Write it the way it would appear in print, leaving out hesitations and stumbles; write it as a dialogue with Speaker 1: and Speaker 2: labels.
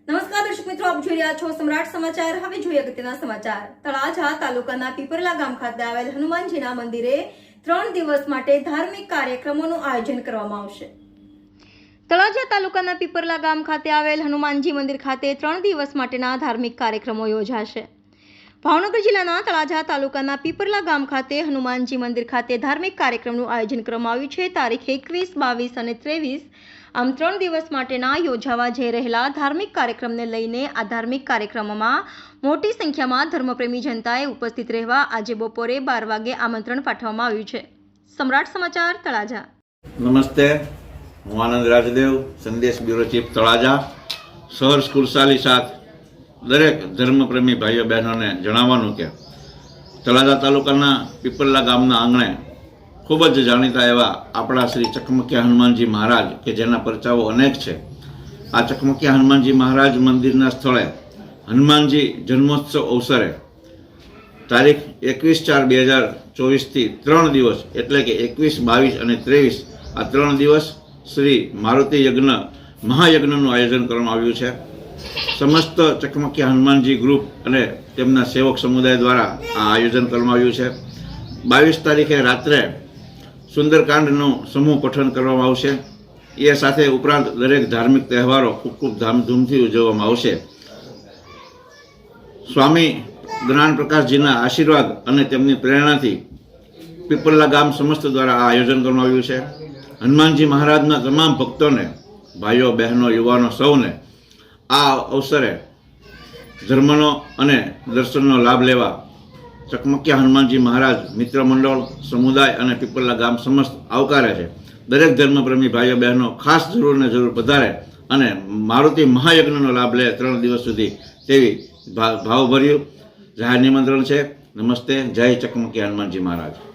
Speaker 1: નમસ્કાર દર્શક મિત્રો, આપ જોઈ રહ્યા છો સમ્રાટ સમાચાર. હવે જોઈએ અગત્યના સમાચાર. તળાજા તાલુકાના પીપરલા ગામ ખાતે આવેલ હનુમાનજીના મંદિરે 3 દિવસ માટે ધાર્મિક કાર્યક્રમોનું આયોજન કરવામાં આવશે. તળાજા તાલુકાના પીપરલા ગામ ખાતે આવેલ હનુમાનજી મંદિર ખાતે 3 દિવસ માટેના ધાર્મિક કાર્યક્રમો યોજાશે. ભાવનગર જિલ્લાના તળાજા તાલુકાના પીપરલા ગામ ખાતે હનુમાનજી મંદિર ખાતે ધાર્મિક કાર્યક્રમનું આયોજન કરવામાં આવ્યું છે. તારીખ 21, 22 અને 23 આમ 3 દિવસ માટેના યોજાવા જઈ રહેલા ધાર્મિક કાર્યક્રમને લઈને આ ધાર્મિક કાર્યક્રમમાં મોટી સંખ્યામાં ધર્મપ્રેમી જનતાએ ઉપસ્થિત રહેવા આજે બપોરે 12 વાગે આમંત્રણ પાઠવવામાં આવ્યું છે. સમ્રાટ સમાચાર, તળાજા.
Speaker 2: નમસ્તે, હું આનંદ રાજદેવ, સંદેશ બ્યુરો ચીફ તળાજા. શહેર સ્કૂલ સાલી સાથ દરેક ધર્મપ્રેમી ભાઈઓ બહેનોને જણાવવાનું કે તળાજા તાલુકાના પીપરલા ગામના આંગણે ખૂબ જ જાણીતા એવા આપણા શ્રી ચકમકિયા હનુમાનજી મહારાજ કે જેના પરચાઓ અનેક છે. આ ચકમકિયા હનુમાનજી મહારાજ મંદિરના સ્થળે હનુમાનજી જન્મોત્સવ અવસરે તારીખ 21/4/2024થી 3 દિવસ એટલે કે 21, 22 અને 23 આ 3 દિવસ શ્રી મારુતિ યજ્ઞ મહાયજ્ઞનું આયોજન કરવામાં આવ્યું છે. સમસ્ત ચકમકિયા હનુમાનજી ગ્રુપ અને તેમના સેવક સમુદાય દ્વારા આ આયોજન કરવામાં આવ્યું છે. 22 તારીખે રાત્રે સુંદરકાંડનું સમૂહ પઠન કરવામાં આવશે. એ સાથે ઉપરાંત દરેક ધાર્મિક તહેવારો ખૂબ ધામધૂમથી ઉજવવામાં આવશે. સ્વામી જ્ઞાન પ્રકાશજીના આશીર્વાદ અને તેમની પ્રેરણાથી પીપરલા ગામ સમસ્ત દ્વારા આ આયોજન કરવામાં આવ્યું છે. હનુમાનજી મહારાજના તમામ ભક્તોને, ભાઈઓ બહેનો, યુવાનો સૌને આ અવસરે ધર્મનો અને દર્શનનો લાભ લેવા ચકમકિયા હનુમાનજી મહારાજ મિત્ર મંડળ, સમુદાય અને પીપરલા ગામ સમસ્ત આવકારે છે. દરેક ધર્મપ્રેમી ભાઈઓ બહેનો ખાસ જરૂર ને જરૂર પધારે અને મારુતિ મહાયજ્ઞનો લાભ લે 3 દિવસ સુધી તેવી ભાવભર્યું જાહેર નિમંત્રણ છે. નમસ્તે, જય ચકમકિયા હનુમાનજી મહારાજ.